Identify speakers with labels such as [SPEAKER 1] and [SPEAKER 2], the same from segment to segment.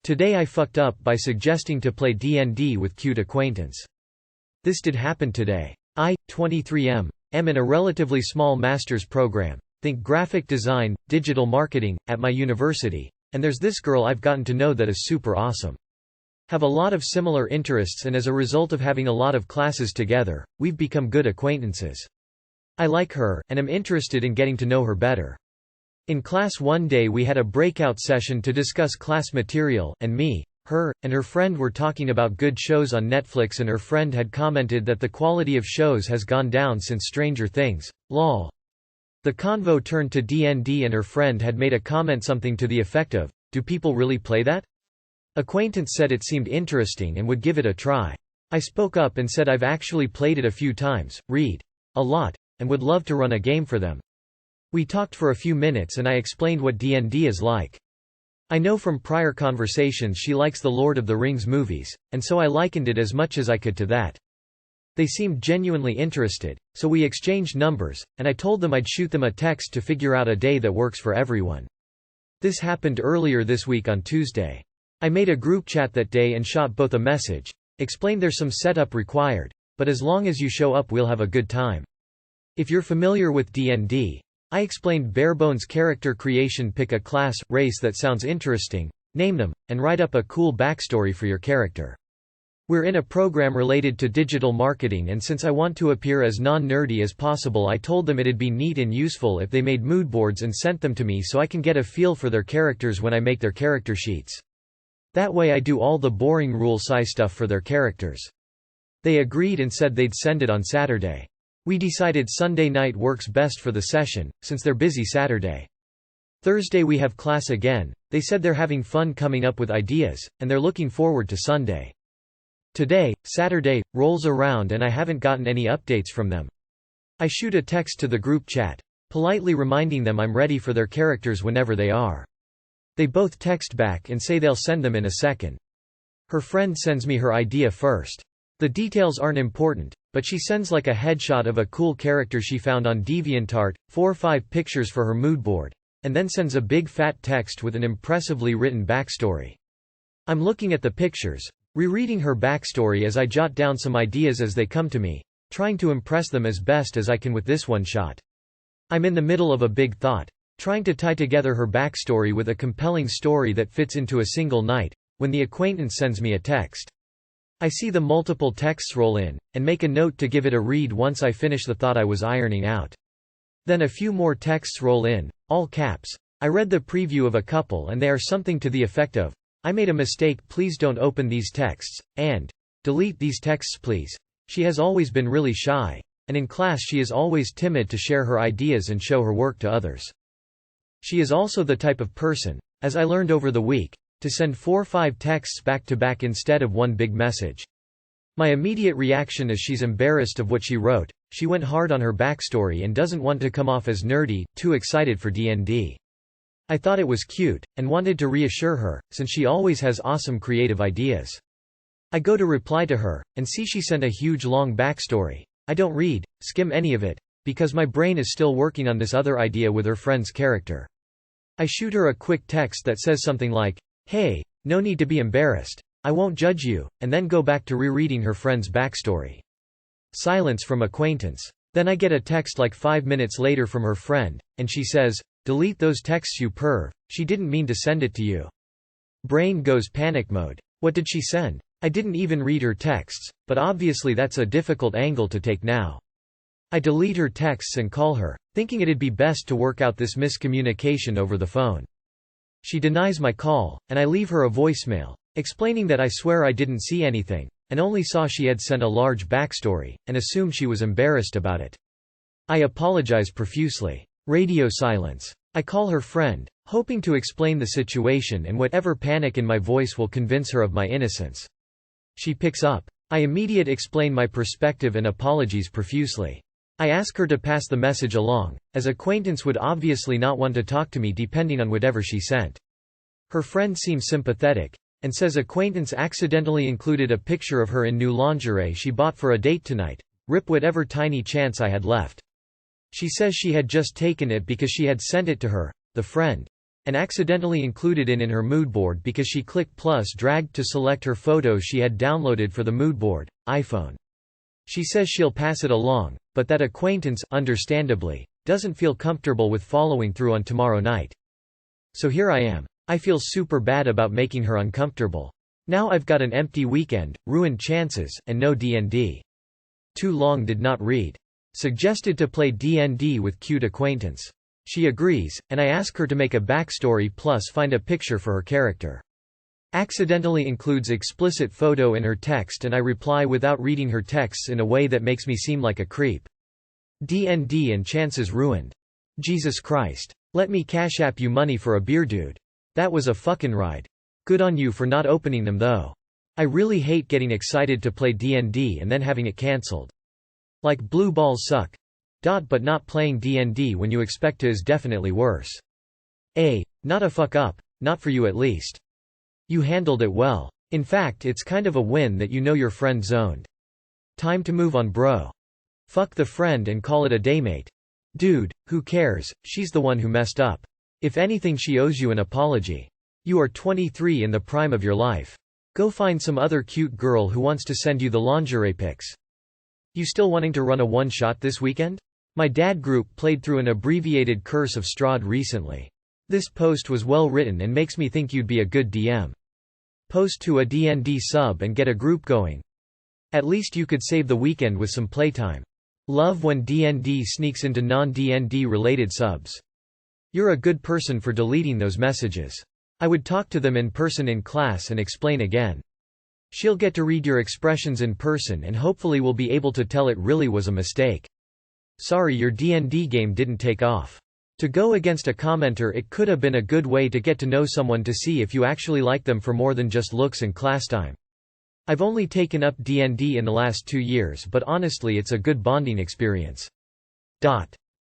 [SPEAKER 1] Today I fucked up by suggesting to play DND with cute acquaintance. This did happen today. I, 23 am in a relatively small master's program, think graphic design, digital marketing, at my university, and there's this girl I've gotten to know that is super awesome. Have a lot of similar interests, and as a result of having a lot of classes together, we've become good acquaintances. I like her, and am interested in getting to know her better. In class one day we had a breakout session to discuss class material, and me, her, and her friend were talking about good shows on Netflix, and her friend had commented that the quality of shows has gone down since Stranger Things, lol. The convo turned to DND and her friend had made a comment something to the effect of, "Do people really play that?" Acquaintance said it seemed interesting and would give it a try. I spoke up and said I've actually played it a few times, read a lot, and would love to run a game for them. We talked for a few minutes and I explained what DND is like. I know from prior conversations she likes the Lord of the Rings movies, and so I likened it as much as I could to that. They seemed genuinely interested, so we exchanged numbers, and I told them I'd shoot them a text to figure out a day that works for everyone. This happened earlier this week on Tuesday. I made a group chat that day and shot both a message, explained there's some setup required, but as long as you show up we'll have a good time. If you're familiar with DND, I explained barebones character creation. Pick a class, race that sounds interesting, name them, and write up a cool backstory for your character. We're in a program related to digital marketing, and since I want to appear as non-nerdy as possible, I told them it'd be neat and useful if they made mood boards and sent them to me so I can get a feel for their characters when I make their character sheets. That way I do all the boring rule-size stuff for their characters. They agreed and said they'd send it on Saturday. We decided Sunday night works best for the session, since they're busy Saturday. Thursday we have class again. They said they're having fun coming up with ideas, and they're looking forward to Sunday. Today, Saturday, rolls around and I haven't gotten any updates from them. I shoot a text to the group chat, politely reminding them I'm ready for their characters whenever they are. They both text back and say they'll send them in a second. Her friend sends me her idea first. The details aren't important, but she sends like a headshot of a cool character she found on DeviantArt, 4 or 5 pictures for her mood board, and then sends a big fat text with an impressively written backstory. I'm looking at the pictures, rereading her backstory as I jot down some ideas as they come to me, trying to impress them as best as I can with this one shot. I'm in the middle of a big thought, trying to tie together her backstory with a compelling story that fits into a single night, when the acquaintance sends me a text. I see the multiple texts roll in, and make a note to give it a read once I finish the thought I was ironing out. Then a few more texts roll in, all caps. I read the preview of a couple and they are something to the effect of, "I made a mistake, please don't open these texts," and "Delete these texts please." She has always been really shy, and in class she is always timid to share her ideas and show her work to others. She is also the type of person, as I learned over the week, to send 4 or 5 texts back to back instead of one big message. My immediate reaction is she's embarrassed of what she wrote, she went hard on her backstory and doesn't want to come off as nerdy, too excited for DND. I thought it was cute, and wanted to reassure her, since she always has awesome creative ideas. I go to reply to her, and see she sent a huge long backstory. I don't read, skim any of it, because my brain is still working on this other idea with her friend's character. I shoot her a quick text that says something like, "Hey, no need to be embarrassed. I won't judge you," and then go back to rereading her friend's backstory. Silence from acquaintance. Then I get a text like 5 minutes later from her friend, and she says, "Delete those texts you perv, she didn't mean to send it to you." Brain goes panic mode. What did she send? I didn't even read her texts, but obviously that's a difficult angle to take now. I delete her texts and call her, thinking it'd be best to work out this miscommunication over the phone. She denies my call, and I leave her a voicemail, explaining that I swear I didn't see anything, and only saw she had sent a large backstory, and assumed she was embarrassed about it. I apologize profusely. Radio silence. I call her friend, hoping to explain the situation, and whatever panic in my voice will convince her of my innocence. She picks up. I immediately explain my perspective and apologies profusely. I ask her to pass the message along, as acquaintance would obviously not want to talk to me depending on whatever she sent. Her friend seems sympathetic, and says acquaintance accidentally included a picture of her in new lingerie she bought for a date tonight. Rip whatever tiny chance I had left. She says she had just taken it because she had sent it to her, the friend. and accidentally included in her mood board because she clicked plus dragged to select her photos she had downloaded for the mood board, iPhone. She says she'll pass it along, but that acquaintance, understandably, doesn't feel comfortable with following through on tomorrow night. So here I am. I feel super bad about making her uncomfortable. Now I've got an empty weekend, ruined chances, and no DND. Too long did not read. Suggested to play DND with cute acquaintance. She agrees, and I ask her to make a backstory plus find a picture for her character. Accidentally includes explicit photo in her text and I reply without reading her texts in a way that makes me seem like a creep. DND and chances ruined. Jesus Christ. Let me cash app you money for a beer, dude. That was a fucking ride. Good on you for not opening them though. I really hate getting excited to play DND and then having it cancelled. Like blue balls suck. But not playing DND when you expect to is definitely worse. Not a fuck up, not for you at least. You handled it well. In fact, it's kind of a win that you know your friend zoned. Time to move on, bro. Fuck the friend and call it a daymate. Dude, who cares, she's the one who messed up. If anything, she owes you an apology. You are 23 in the prime of your life. Go find some other cute girl who wants to send you the lingerie pics. You still wanting to run a one-shot this weekend? My dad group played through an abbreviated Curse of Strahd recently. This post was well written and makes me think you'd be a good DM. Post to a DND sub and get a group going. At least you could save the weekend with some playtime. Love when DND sneaks into non-DND related subs. You're a good person for deleting those messages. I would talk to them in person in class and explain again. She'll get to read your expressions in person and hopefully will be able to tell it really was a mistake. Sorry your DND game didn't take off. To go against a commenter, it could have been a good way to get to know someone to see if you actually like them for more than just looks and class time. I've only taken up DND in the last 2 years, but honestly it's a good bonding experience.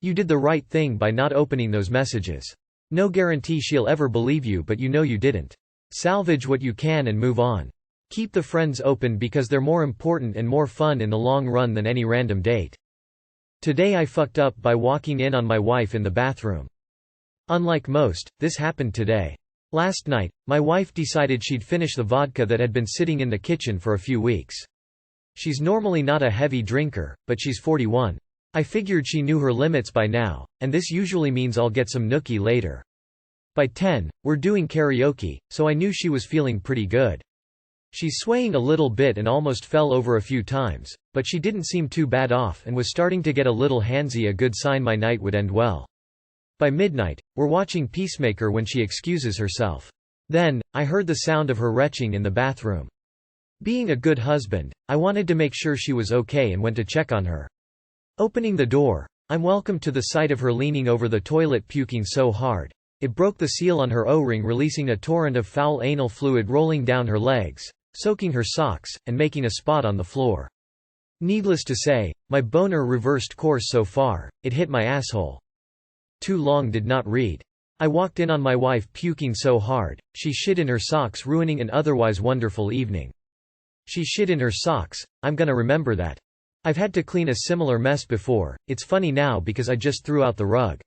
[SPEAKER 1] You did the right thing by not opening those messages. No guarantee she'll ever believe you, but you know you didn't. Salvage what you can and move on. Keep the friends open because they're more important and more fun in the long run than any random date. Today I fucked up by walking in on my wife in the bathroom. Unlike most, this happened today. Last night, my wife decided she'd finish the vodka that had been sitting in the kitchen for a few weeks. She's normally not a heavy drinker, but she's 41. I figured she knew her limits by now, and this usually means I'll get some nookie later. By 10, we're doing karaoke, so I knew she was feeling pretty good. She's swaying a little bit and almost fell over a few times, but she didn't seem too bad off and was starting to get a little handsy, a good sign my night would end well. By midnight, we're watching Peacemaker when she excuses herself. Then, I heard the sound of her retching in the bathroom. Being a good husband, I wanted to make sure she was okay and went to check on her. Opening the door, I'm welcomed to the sight of her leaning over the toilet puking so hard. It broke the seal on her O-ring, releasing a torrent of foul anal fluid rolling down her legs, soaking her socks, and making a spot on the floor. Needless to say, my boner reversed course so far, it hit my asshole. Too long did not read. I walked in on my wife puking so hard, she shit in her socks, ruining an otherwise wonderful evening. She shit in her socks, I'm gonna remember that. I've had to clean a similar mess before, it's funny now because I just threw out the rug.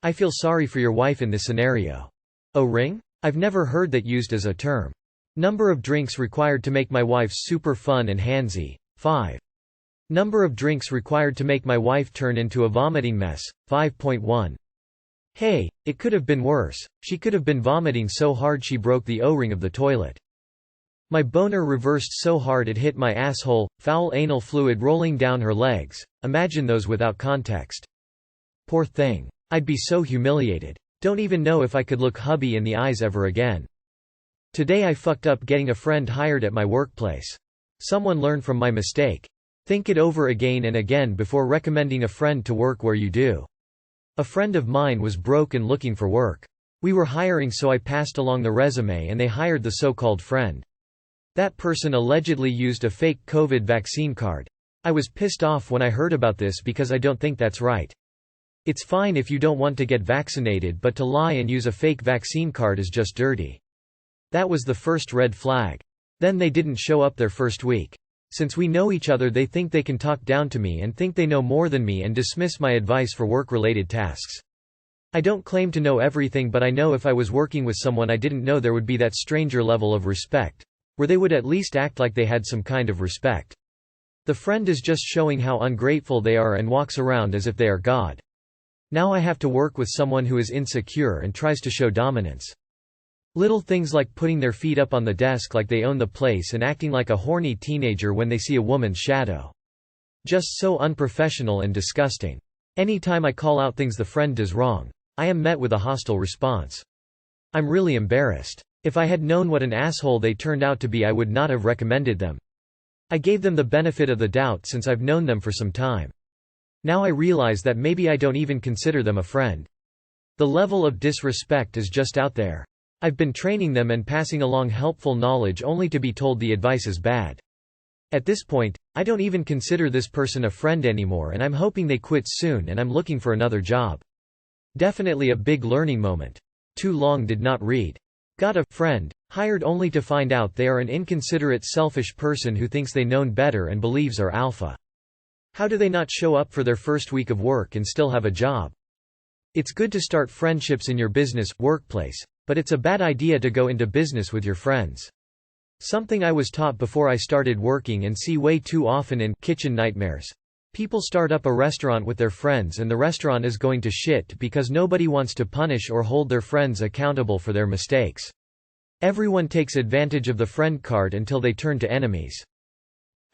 [SPEAKER 1] I feel sorry for your wife in this scenario. O-ring? I've never heard that used as a term. Number of drinks required to make my wife super fun and handsy, 5. Number of drinks required to make my wife turn into a vomiting mess, 5.1. Hey, it could have been worse, she could have been vomiting so hard she broke the O-ring of the toilet. My boner reversed so hard it hit my asshole, foul anal fluid rolling down her legs. Imagine those without context. Poor thing. I'd be so humiliated. Don't even know if I could look hubby in the eyes ever again. Today I fucked up getting a friend hired at my workplace. Someone learn from my mistake. Think it over again and again before recommending a friend to work where you do. A friend of mine was broke and looking for work. We were hiring, so I passed along the resume and they hired the so-called friend. That person allegedly used a fake COVID vaccine card. I was pissed off when I heard about this because I don't think that's right. It's fine if you don't want to get vaccinated, but to lie and use a fake vaccine card is just dirty. That was the first red flag. Then they didn't show up their first week. Since we know each other, they think they can talk down to me and think they know more than me and dismiss my advice for work-related tasks. I don't claim to know everything, but I know if I was working with someone I didn't know, there would be that stranger level of respect, where they would at least act like they had some kind of respect. The friend is just showing how ungrateful they are and walks around as if they are God. Now I have to work with someone who is insecure and tries to show dominance. Little things like putting their feet up on the desk like they own the place and acting like a horny teenager when they see a woman's shadow. Just so unprofessional and disgusting. Anytime I call out things the friend does wrong, I am met with a hostile response. I'm really embarrassed. If I had known what an asshole they turned out to be, I would not have recommended them. I gave them the benefit of the doubt since I've known them for some time. Now I realize that maybe I don't even consider them a friend. The level of disrespect is just out there. I've been training them and passing along helpful knowledge only to be told the advice is bad. At this point, I don't even consider this person a friend anymore, and I'm hoping they quit soon, and I'm looking for another job. Definitely a big learning moment. Too long did not read. Got a friend, hired only to find out they are an inconsiderate, selfish person who thinks they know better and believes are alpha. How do they not show up for their first week of work and still have a job? It's good to start friendships in your business, workplace, but it's a bad idea to go into business with your friends. Something I was taught before I started working and see way too often in Kitchen Nightmares. People start up a restaurant with their friends and the restaurant is going to shit because nobody wants to punish or hold their friends accountable for their mistakes. Everyone takes advantage of the friend card until they turn to enemies.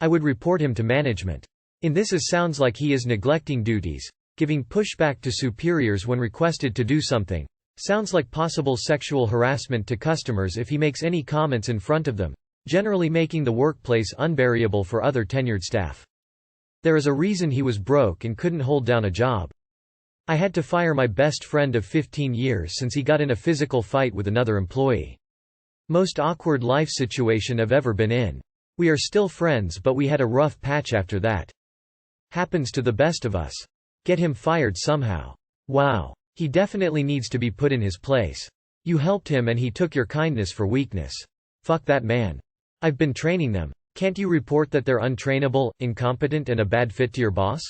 [SPEAKER 1] I would report him to management. In this it sounds like he is neglecting duties, giving pushback to superiors when requested to do something. Sounds like possible sexual harassment to customers if he makes any comments in front of them, generally making the workplace unbearable for other tenured staff. There is a reason he was broke and couldn't hold down a job. I had to fire my best friend of 15 years since he got in a physical fight with another employee. Most awkward life situation I've ever been in. We are still friends, but we had a rough patch after that. Happens to the best of us. Get him fired somehow. Wow. He definitely needs to be put in his place. You helped him and he took your kindness for weakness. Fuck that man. I've been training them. Can't you report that they're untrainable, incompetent and a bad fit to your boss?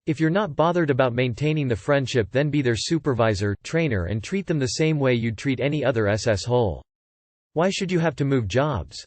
[SPEAKER 1] If you're not bothered about maintaining the friendship, then be their supervisor, trainer and treat them the same way you'd treat any other SS hole. Why should you have to move jobs?